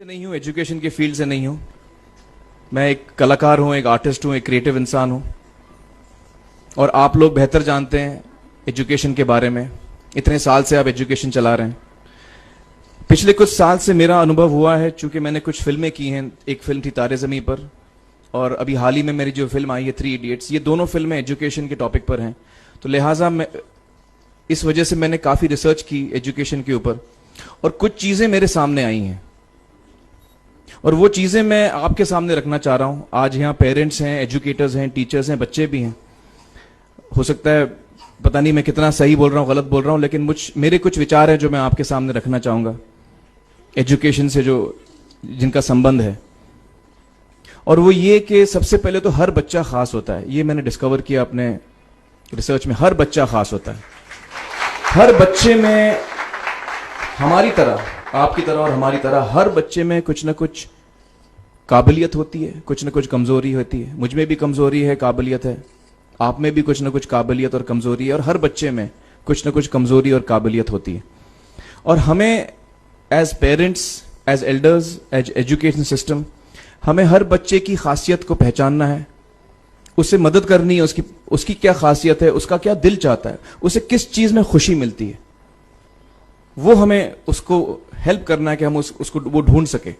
नहीं हूँ, एजुकेशन के फील्ड से नहीं हूँ। मैं एक कलाकार हूँ, एक आर्टिस्ट हूँ, एक क्रिएटिव इंसान हूँ। और आप लोग बेहतर जानते हैं एजुकेशन के बारे में। इतने साल से आप एजुकेशन चला रहे हैं। पिछले कुछ साल से मेरा अनुभव हुआ है, चूंकि मैंने कुछ फिल्में की हैं। एक फिल्म थी तारे ज़मीं पर, और अभी हाल ही में मेरी जो फिल्म आई है 3 इडियट्स, ये दोनों फिल्में एजुकेशन के टॉपिक पर हैं। तो लिहाजा मैं इस वजह से मैंने काफ़ी रिसर्च की एजुकेशन के ऊपर, और कुछ चीज़ें मेरे सामने आई हैं और वो चीज़ें मैं आपके सामने रखना चाह रहा हूं। आज यहाँ पेरेंट्स हैं, एजुकेटर्स हैं, टीचर्स हैं, बच्चे भी हैं। हो सकता है पता नहीं मैं कितना सही बोल रहा हूँ, गलत बोल रहा हूँ, लेकिन मेरे कुछ विचार हैं जो मैं आपके सामने रखना चाहूँगा एजुकेशन से जो जिनका संबंध है। और वो ये कि सबसे पहले तो हर बच्चा खास होता है। ये मैंने डिस्कवर किया अपने रिसर्च में। हर बच्चा खास होता है। हर बच्चे में, हमारी तरह, आपकी तरह और हमारी तरह, हर बच्चे में कुछ ना कुछ काबिलियत होती है, कुछ ना कुछ कमजोरी होती है। मुझ में भी कमजोरी है, काबिलियत है। आप में भी कुछ ना कुछ काबिलियत और कमजोरी है, और हर बच्चे में कुछ ना कुछ कमजोरी और काबिलियत होती है। और हमें as parents, as elders, as education system, हमें हर बच्चे की खासियत को पहचानना है, उसे मदद करनी है। उसकी क्या खासियत है, उसका क्या दिल चाहता है, उसे किस चीज में खुशी मिलती है, वो हमें उसको हेल्प करना है कि हम उसको वो ढूंढ सके,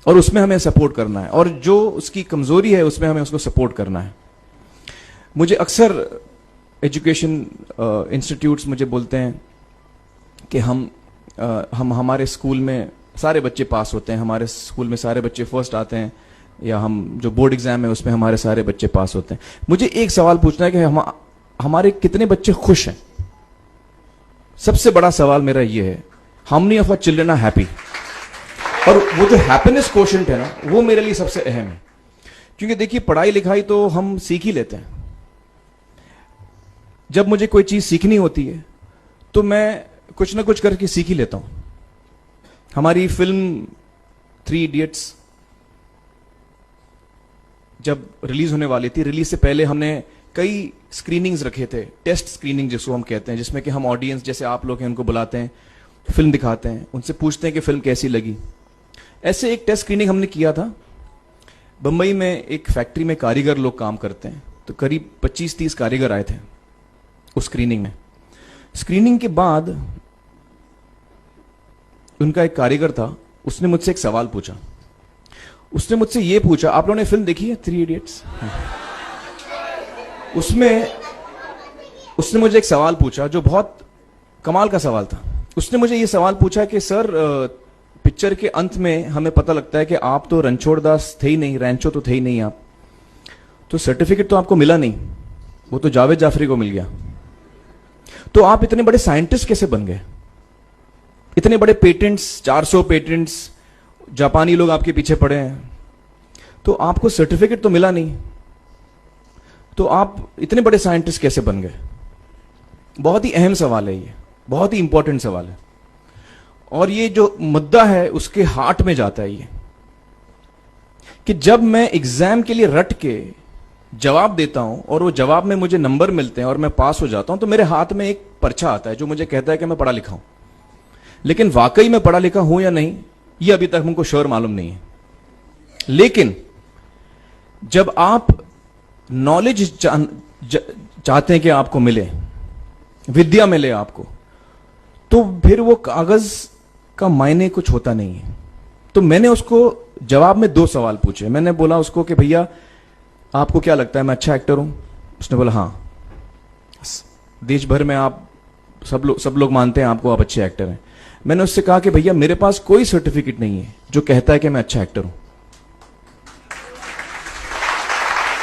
और उसमें हमें सपोर्ट करना है। और जो उसकी कमजोरी है उसमें हमें उसको सपोर्ट करना है। मुझे अक्सर एजुकेशन इंस्टीट्यूट्स मुझे बोलते हैं कि हम हमारे स्कूल में सारे बच्चे पास होते हैं, हमारे स्कूल में सारे बच्चे फर्स्ट आते हैं, या हम जो बोर्ड एग्जाम है उसमें हमारे सारे बच्चे पास होते हैं। मुझे एक सवाल पूछना है कि हमारे कितने बच्चे खुश हैं। सबसे बड़ा सवाल मेरा ये है, how many of our children are happy. और वो जो हैप्पीनेस क्वोशेंट है ना, वो मेरे लिए सबसे अहम है। क्योंकि देखिए, पढ़ाई लिखाई तो हम सीख ही लेते हैं। जब मुझे कोई चीज सीखनी होती है तो मैं कुछ ना कुछ करके सीख ही लेता हूं। हमारी फिल्म 3 इडियट्स जब रिलीज होने वाली थी, रिलीज से पहले हमने कई स्क्रीनिंग्स रखे थे, टेस्ट स्क्रीनिंग जिसको हम कहते हैं, जिसमें कि हम ऑडियंस जैसे आप लोग हैं उनको बुलाते हैं, फिल्म दिखाते हैं, उनसे पूछते हैं कि फिल्म कैसी लगी। ऐसे एक टेस्ट स्क्रीनिंग हमने किया था। बंबई में एक फैक्ट्री में कारीगर लोग काम करते हैं, तो करीब 25-30 कारीगर आए थे उस स्क्रीनिंग में। स्क्रीनिंग के बाद उनका एक कारीगर था, उसने मुझसे एक सवाल पूछा। उसने मुझसे ये पूछा, आप लोगों ने फिल्म देखी है 3 इडियट्स? उसने मुझे एक सवाल पूछा जो बहुत कमाल का सवाल था। उसने मुझे ये सवाल पूछा कि सर, पिक्चर के अंत में हमें पता लगता है कि आप तो रणछोड़ दास थे ही नहीं, रैंचो तो थे ही नहीं आप, तो सर्टिफिकेट तो आपको मिला नहीं, वो तो जावेद जाफरी को मिल गया। तो आप इतने बड़े साइंटिस्ट कैसे बन गए? इतने बड़े पेटेंट्स, 400 पेटेंट्स, जापानी लोग आपके पीछे पड़े हैं, तो आपको सर्टिफिकेट तो मिला नहीं, तो आप इतने बड़े साइंटिस्ट कैसे बन गए? बहुत ही अहम सवाल है ये, बहुत ही इंपॉर्टेंट सवाल है। और ये जो मुद्दा है उसके हार्ट में जाता है ये, कि जब मैं एग्जाम के लिए रट के जवाब देता हूं और वो जवाब में मुझे नंबर मिलते हैं और मैं पास हो जाता हूं, तो मेरे हाथ में एक पर्चा आता है जो मुझे कहता है कि मैं पढ़ा लिखा हूं। लेकिन वाकई में पढ़ा लिखा हूं या नहीं, ये अभी तक हमको श्योर मालूम नहीं है। लेकिन जब आप नॉलेज चाहते हैं कि आपको मिले, विद्या मिले आपको, तो फिर वो कागज का मायने कुछ होता नहीं है। तो मैंने उसको जवाब में 2 सवाल पूछे। मैंने बोला उसको कि भैया, आपको क्या लगता है मैं अच्छा एक्टर हूं? उसने बोला हाँ, देश भर में आप सब लोग मानते हैं आपको, आप अच्छे एक्टर हैं। मैंने उससे कहा कि भैया, मेरे पास कोई सर्टिफिकेट नहीं है जो कहता है कि मैं अच्छा एक्टर हूं।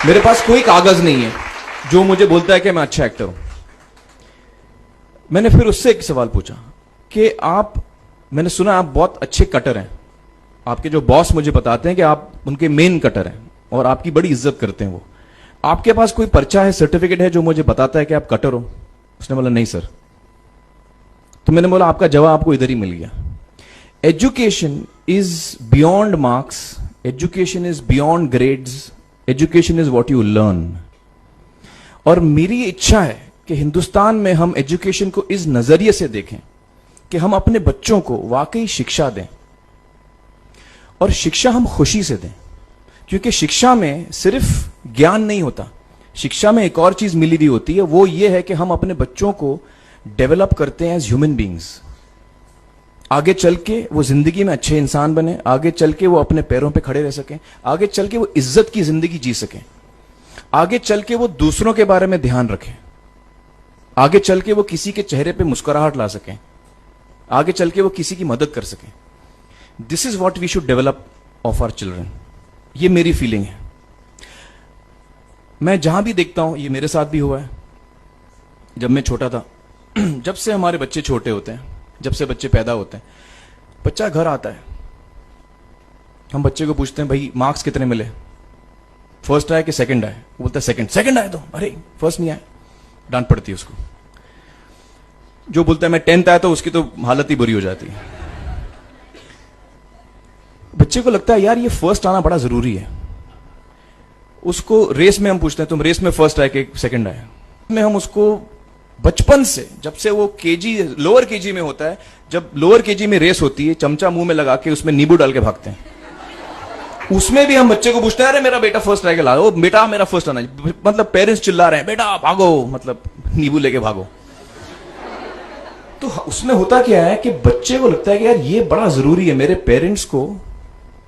मेरे पास कोई कागज नहीं है जो मुझे बोलता है कि मैं अच्छा एक्टर हूं। मैंने फिर उससे एक सवाल पूछा कि मैंने सुना आप बहुत अच्छे कटर हैं, आपके जो बॉस मुझे बताते हैं कि आप उनके मेन कटर हैं और आपकी बड़ी इज्जत करते हैं वो। आपके पास कोई पर्चा है, सर्टिफिकेट है जो मुझे बताता है कि आप कटर हो? उसने बोला नहीं सर। तो मैंने बोला आपका जवाब आपको इधर ही मिल गया। Education is beyond marks, education is beyond grades, education is what you learn. और मेरी इच्छा है कि हिंदुस्तान में हम एजुकेशन को इस नजरिए से देखें कि हम अपने बच्चों को वाकई शिक्षा दें। और शिक्षा हम खुशी से दें, क्योंकि शिक्षा में सिर्फ ज्ञान नहीं होता, शिक्षा में एक और चीज मिली हुई होती है, वो ये है कि हम अपने बच्चों को डेवलप करते हैं एज ह्यूमन बींग्स। आगे चल के वो जिंदगी में अच्छे इंसान बने, आगे चल के वो अपने पैरों पे खड़े रह सकें, आगे चल के वो इज्जत की जिंदगी जी सकें, आगे चल के वो दूसरों के बारे में ध्यान रखें, आगे चल के वो किसी के चेहरे पे मुस्कुराहट ला सकें, आगे चल के वो किसी की मदद कर सकें। This is what we should develop of our children. ये मेरी फीलिंग है। मैं जहां भी देखता हूं, ये मेरे साथ भी हुआ है जब मैं छोटा था। जब से हमारे बच्चे छोटे होते हैं, जब से बच्चे पैदा होते हैं, बच्चा घर आता है, हम बच्चे को पूछते हैं भाई मार्क्स कितने मिले, फर्स्ट आया कि सेकंड आया? वो बोलता है सेकंड। सेकंड आया तो अरे फर्स्ट नहीं आया, डांट पड़ती है उसको। जो बोलता है मैं 10th आया तो उसकी तो हालत ही बुरी हो जाती है। बच्चे को लगता है यार ये फर्स्ट आना बड़ा जरूरी है। उसको रेस में हम पूछते हैं तुम रेस में फर्स्ट आए कि सेकंड आए? में हम उसको बचपन से, जब से वो केजी लोअर केजी में होता है, जब लोअर केजी में रेस होती है, चमचा मुंह में लगा के उसमें नींबू डाल के भागते हैं। उसमें भी हम बच्चे को पूछते हैं अरे मेरा बेटा फर्स्ट आएगा, ला ओ बेटा मेरा फर्स्ट आना, मतलब पेरेंट्स चिल्ला रहे हैं बेटा भागो, मतलब नींबू लेके भागो। तो उसमें होता क्या है कि बच्चे को लगता है कि यार ये बड़ा जरूरी है। मेरे पेरेंट्स को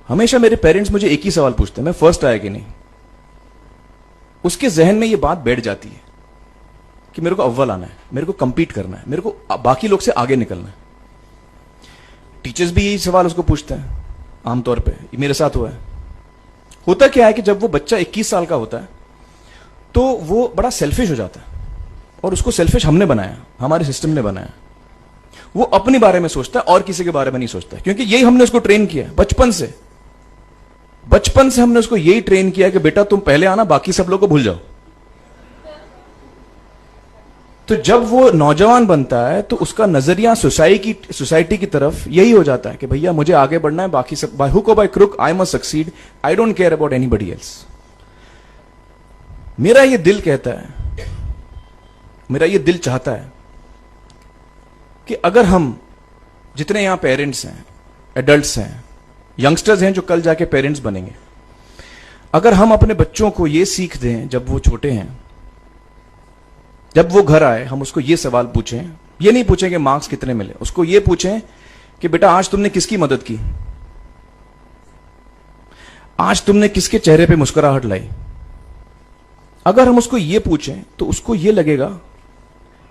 हमेशा, मेरे पेरेंट्स मुझे एक ही सवाल पूछते हैं, मैं फर्स्ट आया कि नहीं। उसके जहन में ये बात बैठ जाती है कि मेरे को अव्वल आना है, मेरे को कंपीट करना है, मेरे को बाकी लोग से आगे निकलना है। टीचर्स भी यही सवाल उसको पूछते हैं आमतौर पे, ये मेरे साथ हुआ है। होता क्या है कि जब वो बच्चा 21 साल का होता है तो वो बड़ा सेल्फिश हो जाता है, और उसको सेल्फिश हमने बनाया, हमारे सिस्टम ने बनाया। वो अपने बारे में सोचता है और किसी के बारे में नहीं सोचता, क्योंकि यही हमने उसको ट्रेन किया है बचपन से। बचपन से हमने उसको यही ट्रेन किया कि बेटा तुम पहले आना, बाकी सब लोग को भूल जाओ। तो जब वो नौजवान बनता है तो उसका नजरिया सोसाइटी की तरफ यही हो जाता है कि भैया मुझे आगे बढ़ना है, बाकी सब बाय हुक और by crook I must succeed, I don't care about anybody else. मेरा ये दिल कहता है, मेरा ये दिल चाहता है कि अगर हम जितने यहां पेरेंट्स हैं, एडल्ट्स हैं, यंगस्टर्स हैं जो कल जाके पेरेंट्स बनेंगे, अगर हम अपने बच्चों को ये सीख दें जब वो छोटे हैं, जब वो घर आए हम उसको ये सवाल पूछें, ये नहीं पूछें कि मार्क्स कितने मिले, उसको ये पूछें कि बेटा आज तुमने किसकी मदद की, आज तुमने किसके चेहरे पे मुस्कुराहट लाई। अगर हम उसको ये पूछें तो उसको ये लगेगा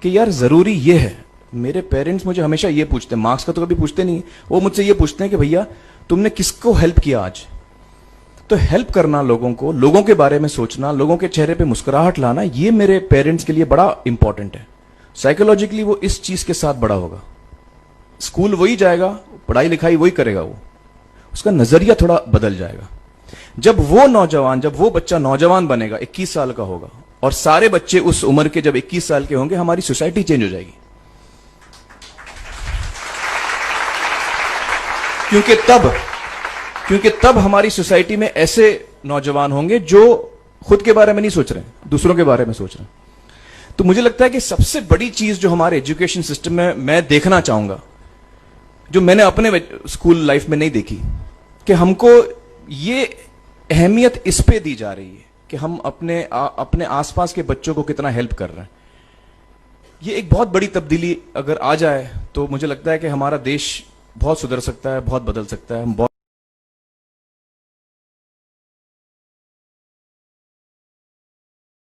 कि यार जरूरी ये है। मेरे पेरेंट्स मुझे हमेशा ये पूछते हैं, मार्क्स का तो कभी पूछते नहीं, वो मुझसे ये पूछते हैं कि भैया तुमने किसको हेल्प किया आज। तो हेल्प करना लोगों को, लोगों के बारे में सोचना, लोगों के चेहरे पे मुस्कुराहट लाना, ये मेरे पेरेंट्स के लिए बड़ा इंपॉर्टेंट है। साइकोलॉजिकली वो इस चीज के साथ बड़ा होगा, स्कूल वही जाएगा, पढ़ाई लिखाई वही करेगा, वो उसका नजरिया थोड़ा बदल जाएगा। जब वो बच्चा नौजवान बनेगा, 21 साल का होगा, और सारे बच्चे उस उम्र के जब 21 साल के होंगे, हमारी सोसाइटी चेंज हो जाएगी। क्योंकि तब हमारी सोसाइटी में ऐसे नौजवान होंगे जो खुद के बारे में नहीं सोच रहे, दूसरों के बारे में सोच रहे हैं। तो मुझे लगता है कि सबसे बड़ी चीज जो हमारे एजुकेशन सिस्टम में मैं देखना चाहूंगा, जो मैंने अपने स्कूल लाइफ में नहीं देखी, कि हमको ये अहमियत इस पे दी जा रही है कि हम अपने आसपास के बच्चों को कितना हेल्प कर रहे हैं। ये एक बहुत बड़ी तब्दीली अगर आ जाए तो मुझे लगता है कि हमारा देश बहुत सुधर सकता है, बहुत बदल सकता है। हम बहुत